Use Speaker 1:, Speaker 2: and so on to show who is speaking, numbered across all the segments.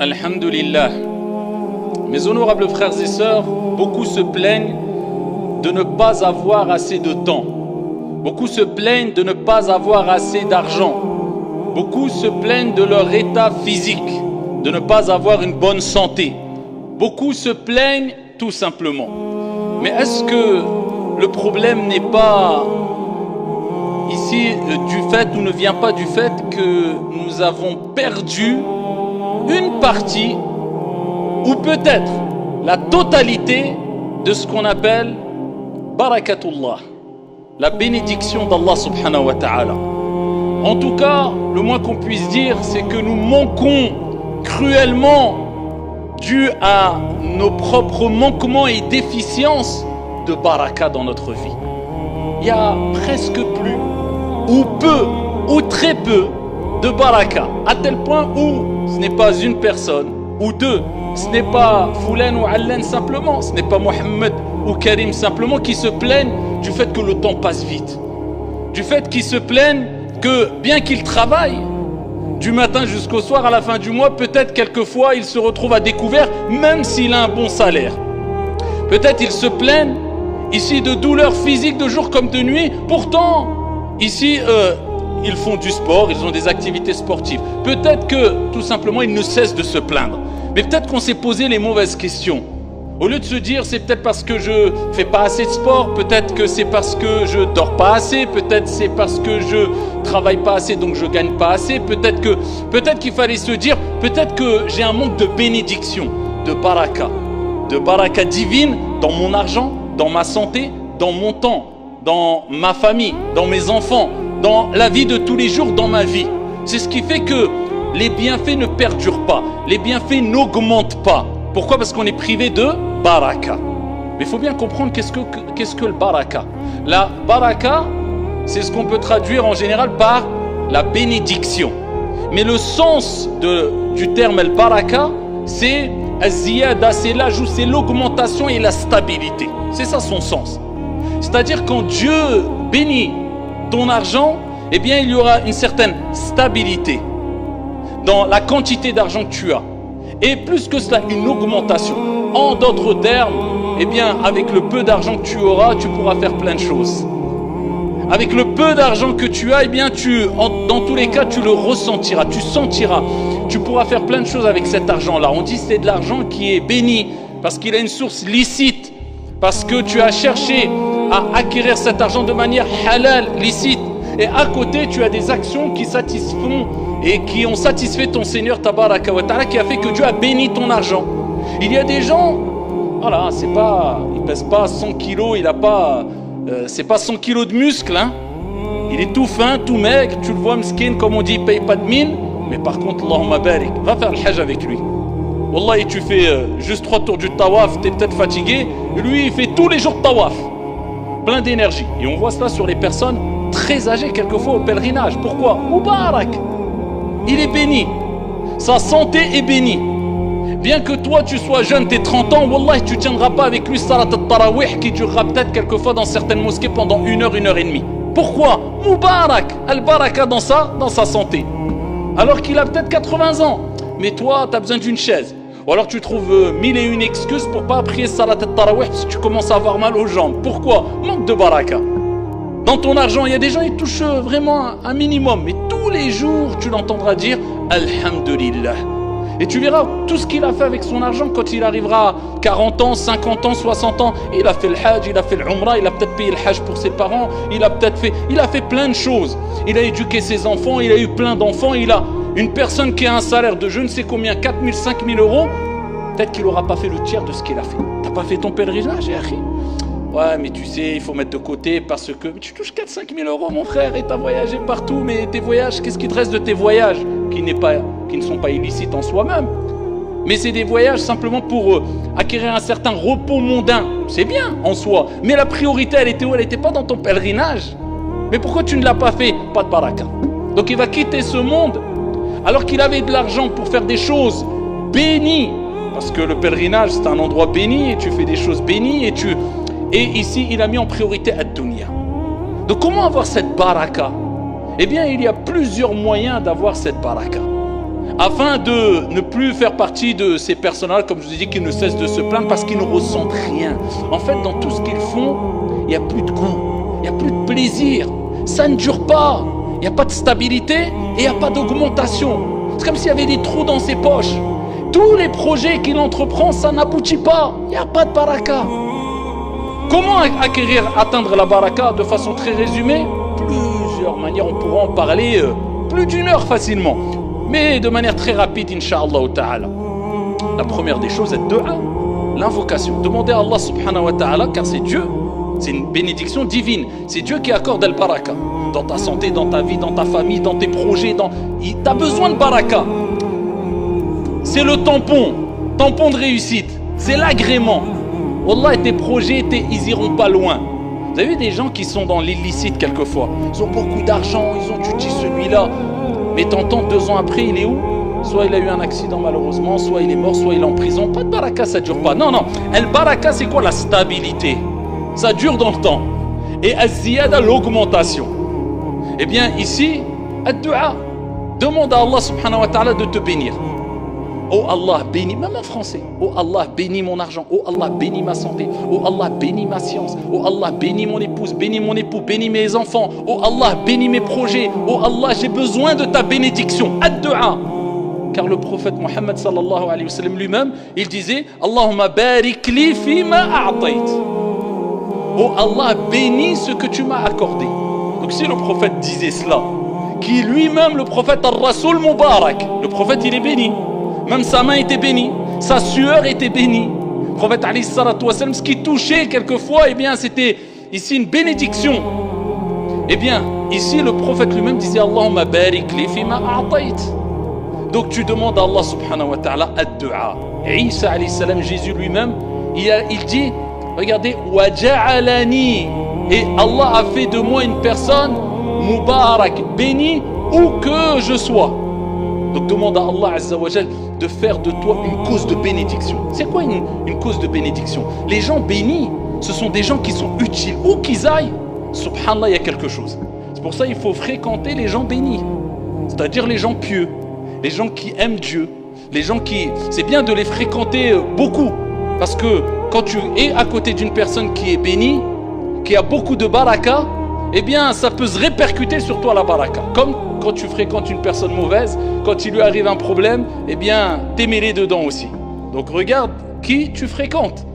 Speaker 1: Alhamdulillah. Mes honorables frères et sœurs, beaucoup se plaignent de ne pas avoir assez de temps. Beaucoup se plaignent de ne pas avoir assez d'argent. Beaucoup se plaignent de leur état physique, de ne pas avoir une bonne santé. Beaucoup se plaignent tout simplement. Mais est-ce que le problème n'est pas ici du fait ou ne vient pas du fait que nous avons perdu une partie ou peut-être la totalité de ce qu'on appelle barakatullah, la bénédiction d'Allah subhanahu wa ta'ala. En tout cas, le moins qu'on puisse dire, c'est que nous manquons cruellement, dû à nos propres manquements et déficiences, de baraka dans notre vie. Il y a presque plus, ou peu, ou très peu de baraka, à tel point où ce n'est pas une personne, ou deux, ce n'est pas Foulan ou Allan simplement, ce n'est pas Mohammed ou Karim simplement qui se plaignent du fait que le temps passe vite, du fait qu'ils se plaignent que bien qu'ils travaillent du matin jusqu'au soir, à la fin du mois, peut-être quelquefois il se retrouve à découvert même s'il a un bon salaire. Peut-être ils se plaignent ici de douleurs physiques de jour comme de nuit, pourtant ici ils font du sport, ils ont des activités sportives. Peut-être que tout simplement ils ne cessent de se plaindre. Mais peut-être qu'on s'est posé les mauvaises questions. Au lieu de se dire c'est peut-être parce que je fais pas assez de sport, peut-être que c'est parce que je dors pas assez, peut-être c'est parce que je travaille pas assez donc je gagne pas assez, peut-être qu'il fallait se dire peut-être que j'ai un manque de bénédiction, de baraka divine dans mon argent, dans ma santé, dans mon temps, dans ma famille, dans mes enfants, dans la vie de tous les jours, dans ma vie. C'est ce qui fait que les bienfaits ne perdurent pas, les bienfaits n'augmentent pas. Pourquoi? Parce qu'on est privé de baraka. Mais il faut bien comprendre qu'est-ce que le baraka. La baraka, c'est ce qu'on peut traduire en général par la bénédiction. Mais le sens du terme el baraka, c'est az-ziyada, c'est l'ajout, c'est l'augmentation et la stabilité. C'est ça son sens. C'est-à-dire quand Dieu bénit ton argent, eh bien il y aura une certaine stabilité dans la quantité d'argent que tu as. Et plus que cela, une augmentation. En d'autres termes, eh bien, avec le peu d'argent que tu auras, tu pourras faire plein de choses. Avec le peu d'argent que tu as, eh bien, dans tous les cas, tu le ressentiras, tu sentiras. Tu pourras faire plein de choses avec cet argent-là. On dit que c'est de l'argent qui est béni parce qu'il a une source licite, parce que tu as cherché à acquérir cet argent de manière halal, licite. Et à côté, tu as des actions qui satisfont et qui ont satisfait ton Seigneur Tabaraka wa Ta'ala, qui a fait que Dieu a béni ton argent. Il y a des gens, voilà, il pèse pas 100 kilos, c'est pas 100 kilos de muscles, hein. Il est tout fin, tout maigre, tu le vois miskin, comme on dit, il paye pas de mine, mais par contre, Allahumma barik, va faire le hajj avec lui. Wallahi, tu fais juste 3 tours du tawaf, tu es peut-être fatigué, lui il fait tous les jours de tawaf, plein d'énergie. Et on voit cela sur les personnes très âgées, quelquefois au pèlerinage. Pourquoi? Moubarak, il est béni, sa santé est bénie. Bien que toi tu sois jeune, tu es 30 ans, Wallah, tu ne tiendras pas avec lui salat al-tarawih qui durera peut-être quelquefois dans certaines mosquées pendant 1 heure, 1 heure et demie. Pourquoi? Moubarak, al-baraka dans sa santé. Alors qu'il a peut-être 80 ans, mais toi tu as besoin d'une chaise. Ou alors tu trouves 1001 excuses pour pas prier salat al-tarawih parce que tu commences à avoir mal aux jambes. Pourquoi? Manque de baraka. Dans ton argent, il y a des gens qui touchent vraiment un minimum, mais tous les jours, tu l'entendras dire Alhamdulillah. Et tu verras tout ce qu'il a fait avec son argent quand il arrivera à 40 ans, 50 ans, 60 ans. Il a fait le hajj, il a fait le umrah, il a peut-être payé le hajj pour ses parents, il a fait plein de choses. Il a éduqué ses enfants, il a eu plein d'enfants, il a une personne qui a un salaire de je ne sais combien, 4 000, 5 000 euros. Peut-être qu'il n'aura pas fait le tiers de ce qu'il a fait. T'as pas fait ton pèlerinage, Yahri? Ouais, mais tu sais, il faut mettre de côté parce que tu touches 4-5 000 euros, mon frère, et tu as voyagé partout. Mais tes voyages, qu'est-ce qui te reste de tes voyages qui ne sont pas illicites en soi-même? Mais c'est des voyages simplement pour acquérir un certain repos mondain. C'est bien en soi. Mais la priorité, elle était où? Elle n'était pas dans ton pèlerinage. Mais pourquoi tu ne l'as pas fait? Pas de baraka. Donc il va quitter ce monde alors qu'il avait de l'argent pour faire des choses bénies. Parce que le pèlerinage, c'est un endroit béni et tu fais des choses bénies Et ici, il a mis en priorité ad-dunya. Donc comment avoir cette baraka? Eh bien, il y a plusieurs moyens d'avoir cette baraka. afin de ne plus faire partie de ces personnes-là, comme je vous ai dit, qui ne cessent de se plaindre parce qu'ils ne ressentent rien. En fait, dans tout ce qu'ils font, il n'y a plus de goût, il n'y a plus de plaisir, ça ne dure pas, il n'y a pas de stabilité et il n'y a pas d'augmentation. C'est comme s'il y avait des trous dans ses poches. Tous les projets qu'il entreprend, ça n'aboutit pas, il n'y a pas de baraka. Comment atteindre la baraka de façon très résumée? Plusieurs manières, on pourra en parler plus d'une heure facilement. Mais de manière très rapide, Inch'Allah ta'ala. La première des choses est dua, l'invocation. Demandez à Allah subhanahu wa ta'ala, car c'est Dieu, c'est une bénédiction divine. C'est Dieu qui accorde le baraka. Dans ta santé, dans ta vie, dans ta famille, dans tes projets. Tu as besoin de baraka. C'est le tampon de réussite. C'est l'agrément. Wallah, tes projets, ils iront pas loin. Vous avez vu des gens qui sont dans l'illicite quelquefois. Ils ont beaucoup d'argent, ils ont tué celui-là. Mais t'entends 2 ans après, il est où? Soit il a eu un accident malheureusement, soit il est mort, soit il est en prison. Pas de baraka, ça dure pas. Non, non. El baraka, c'est quoi? La stabilité. Ça dure dans le temps. Et az-ziyada, l'augmentation. Eh bien, ici, ad-du'a. Demande à Allah subhanahu wa ta'ala de te bénir. Oh Allah, bénis, même en français. Oh Allah, bénis mon argent. Oh Allah, bénis ma santé. Oh Allah, bénis ma science. Oh Allah, bénis mon épouse, bénis mon époux, bénis mes enfants. Oh Allah, bénis mes projets. Oh Allah, j'ai besoin de ta bénédiction. Ad-du'a. Car le prophète Mohammed sallallahu alayhi wa sallam lui-même, il disait Allahumma barik li fima a'tayt. Oh Allah, bénis ce que tu m'as accordé. Donc si le prophète disait cela, qui lui-même, le prophète al-Rasoul Mubarak, le prophète il est béni. Même sa main était bénie, sa sueur était bénie. Le prophète alayhi salatu wa sallam, ce qui touchait quelquefois, eh bien c'était ici une bénédiction. Eh bien, ici le prophète lui-même disait Allahumma barik li fima a'tayt. Donc tu demandes à Allah subhanahu wa ta'ala ad-du'a. Et Isa alayhi salam, Jésus lui-même, il dit, regardez, wa ja'alani, et Allah a fait de moi une personne mubarak, bénie où que je sois. Donc demande à Allah Azza wa Jal de faire de toi une cause de bénédiction. C'est quoi une cause de bénédiction? Les gens bénis, ce sont des gens qui sont utiles. Où qu'ils aillent, subhanallah, il y a quelque chose. C'est pour ça qu'il faut fréquenter les gens bénis. C'est-à-dire les gens pieux, les gens qui aiment Dieu, les gens qui... C'est bien de les fréquenter beaucoup. Parce que quand tu es à côté d'une personne qui est bénie, qui a beaucoup de baraka, eh bien ça peut se répercuter sur toi la baraka. Comme quand tu fréquentes une personne mauvaise, quand il lui arrive un problème, eh bien, t'es mêlé dedans aussi. Donc regarde qui tu fréquentes.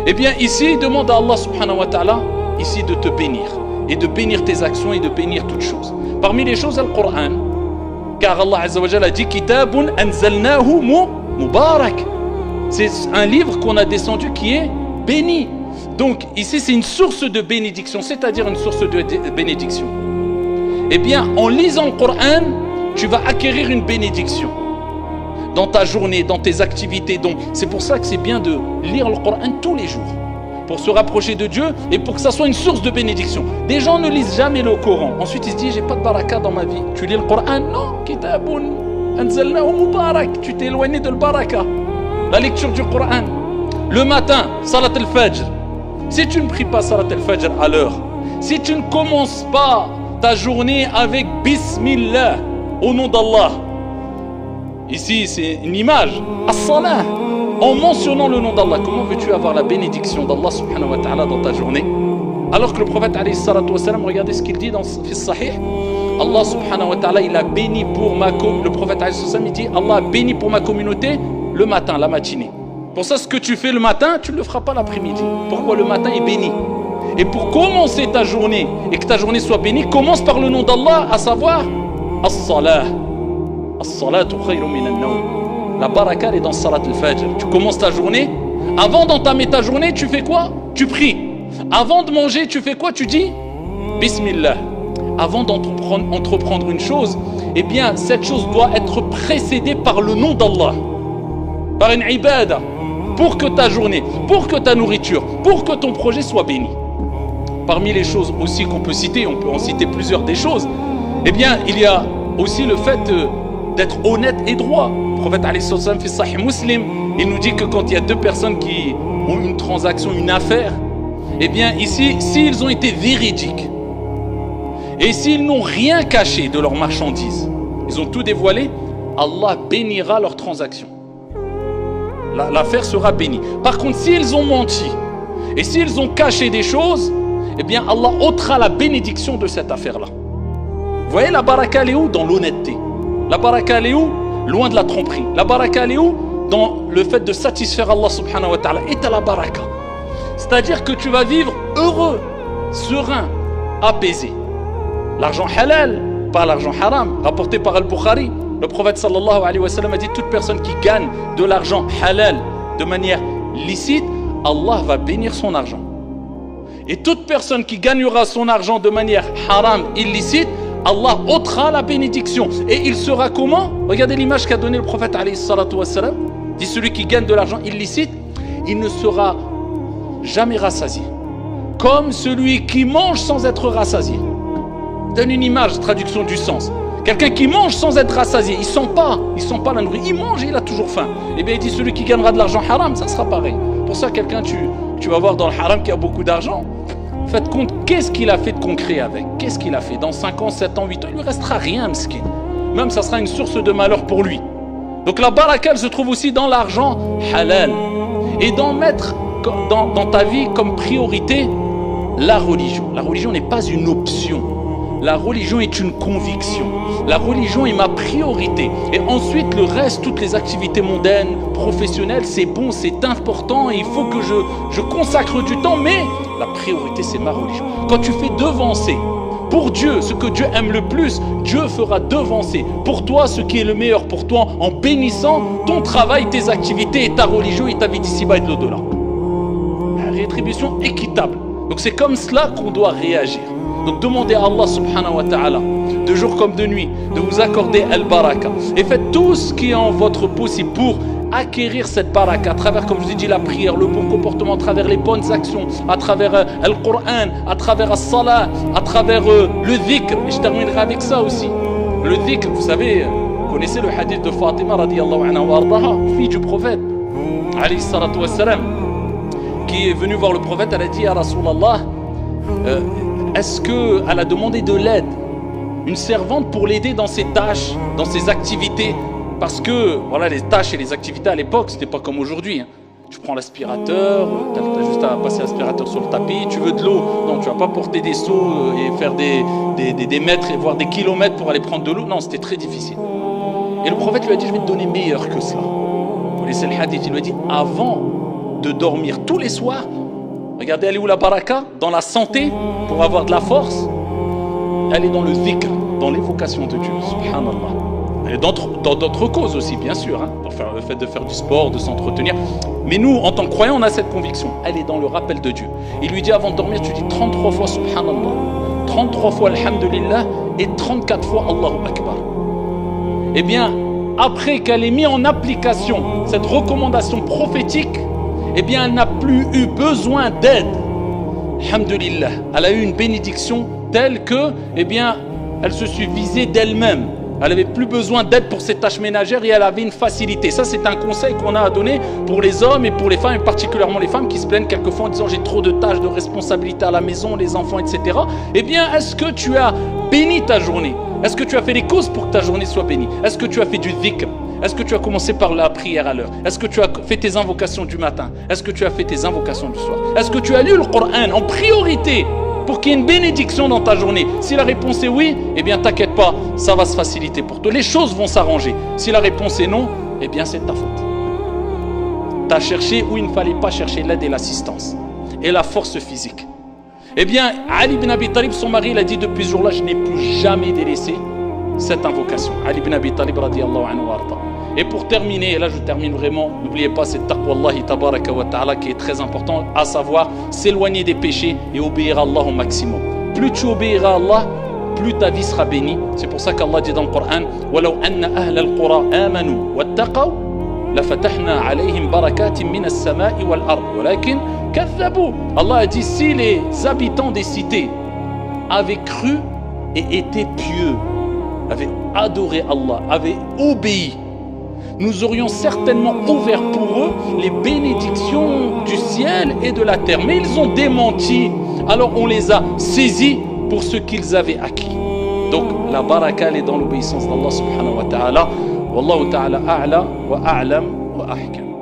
Speaker 1: Eh bien, ici, demande à Allah subhanahu wa ta'ala, ici de te bénir, et de bénir tes actions, et de bénir toutes choses. Parmi les choses, le Coran, car Allah Azza wa Jalla a dit, Kitabun anzalnahu mubarak. C'est un livre qu'on a descendu qui est béni. Donc, ici, c'est une source de bénédiction, c'est-à-dire une source de bénédiction. Eh bien, en lisant le Coran, tu vas acquérir une bénédiction dans ta journée, dans tes activités. Donc, c'est pour ça que c'est bien de lire le Coran tous les jours, pour se rapprocher de Dieu et pour que ça soit une source de bénédiction. Des gens ne lisent jamais le Coran. Ensuite, ils se disent, j'ai pas de baraka dans ma vie. Tu lis le Coran? Non, kitabun anzalnahu mubarak. Tu t'es éloigné de le baraka. La lecture du Coran. Le matin, salat al-fajr. Si tu ne pries pas salat al-fajr à l'heure, si tu ne commences pas ta journée avec Bismillah, au nom d'Allah. Ici, c'est une image. As-salah. En mentionnant le nom d'Allah, comment veux-tu avoir la bénédiction d'Allah subhanahu wa ta'ala dans ta journée? Alors que le prophète alayhi salatu wa salam, regardez ce qu'il dit dans le Sahih. Allah subhanahu wa ta'ala, il a béni pour ma communauté. Le prophète alayhi salatu wa salam, il dit Allah a béni pour ma communauté le matin, la matinée. Pour ça, ce que tu fais le matin, tu ne le feras pas l'après-midi. Pourquoi? Le matin est béni. Et pour commencer ta journée et que ta journée soit bénie, commence par le nom d'Allah, à savoir As-Salah. As-Salatu khayrun minan nawm. La baraka est dans Salat al-Fajr. Tu commences ta journée. Avant d'entamer ta journée, tu fais quoi? Tu pries. Avant de manger, tu fais quoi? Tu dis Bismillah. Avant d'entreprendre une chose, eh bien, cette chose doit être précédée par le nom d'Allah. Par une ibada. Pour que ta journée, pour que ta nourriture, pour que ton projet soit béni. Parmi les choses aussi qu'on peut citer, on peut en citer plusieurs des choses, eh bien, il y a aussi le fait d'être honnête et droit. Le prophète alayhi sallam fi Sahih Muslim, il nous dit que quand il y a deux personnes qui ont une transaction, une affaire, eh bien, ici, s'ils ont été véridiques, et s'ils n'ont rien caché de leurs marchandises, ils ont tout dévoilé, Allah bénira leurs transactions. L'affaire sera bénie. Par contre, s'ils ont menti et s'ils ont caché des choses, eh bien Allah ôtera la bénédiction de cette affaire-là. Vous voyez, la baraka elle est où? Dans l'honnêteté. La baraka elle est où? Loin de la tromperie. La baraka elle est où? Dans le fait de satisfaire Allah subhanahu wa ta'ala. Et t'as la baraka. C'est-à-dire que tu vas vivre heureux, serein, apaisé. L'argent halal, pas l'argent haram, rapporté par Al-Bukhari. Le prophète sallallahu alayhi wa sallam a dit: toute personne qui gagne de l'argent halal de manière licite, Allah va bénir son argent. Et toute personne qui gagnera son argent de manière haram, illicite, Allah ôtera la bénédiction. Et il sera comment? Regardez l'image qu'a donné le prophète alayhi salatu wa sallam. Dit: celui qui gagne de l'argent illicite, il ne sera jamais rassasié. Comme celui qui mange sans être rassasié. Donne une image, traduction du sens. Quelqu'un qui mange sans être rassasié, il sent pas la nourriture, il mange et il a toujours faim. Et bien il dit: celui qui gagnera de l'argent haram, ça sera pareil. Pour ça, quelqu'un, tu vas voir dans le haram qui a beaucoup d'argent. Faites compte, qu'est-ce qu'il a fait de concret avec? Qu'est-ce qu'il a fait? Dans 5 ans, 7 ans, 8 ans, il ne lui restera rien, m'skin. Même ça sera une source de malheur pour lui. Donc la baraka, elle se trouve aussi dans l'argent halal. Et d'en mettre dans ta vie comme priorité la religion. La religion n'est pas une option. La religion est une conviction. La religion est ma priorité. Et ensuite, le reste, toutes les activités mondaines, professionnelles, c'est bon, c'est important. Et il faut que je consacre du temps. Mais la priorité, c'est ma religion. Quand tu fais devancer pour Dieu ce que Dieu aime le plus, Dieu fera devancer pour toi ce qui est le meilleur pour toi en bénissant ton travail, tes activités et ta religion et ta vie d'ici-bas et de l'au-delà. La rétribution équitable. Donc c'est comme cela qu'on doit réagir. Donc demandez à Allah subhanahu wa ta'ala, de jour comme de nuit, de vous accorder al-baraka. Et faites tout ce qui est en votre possible pour acquérir cette baraka à travers, comme je vous ai dit, la prière, le bon comportement, à travers les bonnes actions, à travers Al-Qur'an, à travers As-Salah, à travers le dhikr. Et je terminerai avec ça aussi. Le dhikr, vous savez, vous connaissez le hadith de Fatima radiyallahu anha wa ardaha, fille du prophète, alayhi salatu wa salam, qui est venue voir le prophète. Elle a dit: à Rasulallah, est-ce qu'elle a demandé de l'aide, une servante pour l'aider dans ses tâches, dans ses activités? Parce que voilà, les tâches et les activités à l'époque, c'était pas comme aujourd'hui. Tu prends l'aspirateur, tu as juste à passer l'aspirateur sur le tapis. Tu veux de l'eau, non, tu vas pas porter des seaux et faire des mètres et voire des kilomètres pour aller prendre de l'eau. Non, c'était très difficile. Et le prophète lui a dit: je vais te donner meilleur que cela. Vous connaissez le hadith, il lui a dit: avant de dormir tous les soirs, regardez, elle est où la baraka? Dans la santé, pour avoir de la force. Elle est dans le dhikr, dans l'évocation de Dieu, subhanallah. Et dans d'autres causes aussi, bien sûr, dans le fait de faire du sport, de s'entretenir. Mais nous, en tant que croyants, on a cette conviction. Elle est dans le rappel de Dieu. Il lui dit: avant de dormir, tu dis 33 fois subhanallah, 33 fois alhamdulillah et 34 fois Allahu Akbar. Eh bien, après qu'elle ait mis en application cette recommandation prophétique, eh bien, elle n'a plus eu besoin d'aide. Alhamdulillah. Elle a eu une bénédiction telle que, eh bien, elle se suffisait d'elle-même. Elle n'avait plus besoin d'aide pour ses tâches ménagères et elle avait une facilité. Ça, c'est un conseil qu'on a à donner pour les hommes et pour les femmes, et particulièrement les femmes qui se plaignent quelquefois en disant: j'ai trop de tâches, de responsabilités à la maison, les enfants, etc. Eh bien, est-ce que tu as béni ta journée? Est-ce que tu as fait les causes pour que ta journée soit bénie? Est-ce que tu as fait du dhikr? Est-ce que tu as commencé par la prière à l'heure? Est-ce que tu as fait tes invocations du matin? Est-ce que tu as fait tes invocations du soir? Est-ce que tu as lu le Coran en priorité pour qu'il y ait une bénédiction dans ta journée? Si la réponse est oui, eh bien t'inquiète pas, ça va se faciliter pour toi. Les choses vont s'arranger. Si la réponse est non, eh bien c'est ta faute. Tu as cherché où il ne fallait pas chercher l'aide et l'assistance et la force physique. Eh bien, Ali ibn Abi Talib, son mari, il a dit: depuis ce jour-là, je n'ai plus jamais délaissé cette invocation. Ali ibn Abi Talib radiyallahu anhu wa arda. Et pour terminer, et là je termine vraiment, n'oubliez pas, c'est taqwallahi tabaraka wa ta'ala qui est très important, à savoir s'éloigner des péchés et obéir à Allah au maximum. Plus tu obéiras à Allah, plus ta vie sera bénie. C'est pour ça qu'Allah dit dans le Coran: وَلَوْ أَنَّ أَهْلَ الْقُرَى آمَنُوا وَاتَّقَوْا لَفَتَحْنَا عَلَيْهِمْ بَرَكَاتٍ مِنَ السَّمَاءِ وَالْأَرْضِ وَلَكِنْ كَذَّبُوا. Allah a dit: si les habitants des cités avaient cru et été pieux, avaient adoré Allah, avaient obéi, nous aurions certainement ouvert pour eux les bénédictions du ciel et de la terre. Mais ils ont démenti, alors on les a saisis pour ce qu'ils avaient acquis. Donc la baraka, elle est dans l'obéissance d'Allah subhanahu wa ta'ala. Wallahu ta'ala a'la wa a'lam wa ahkam.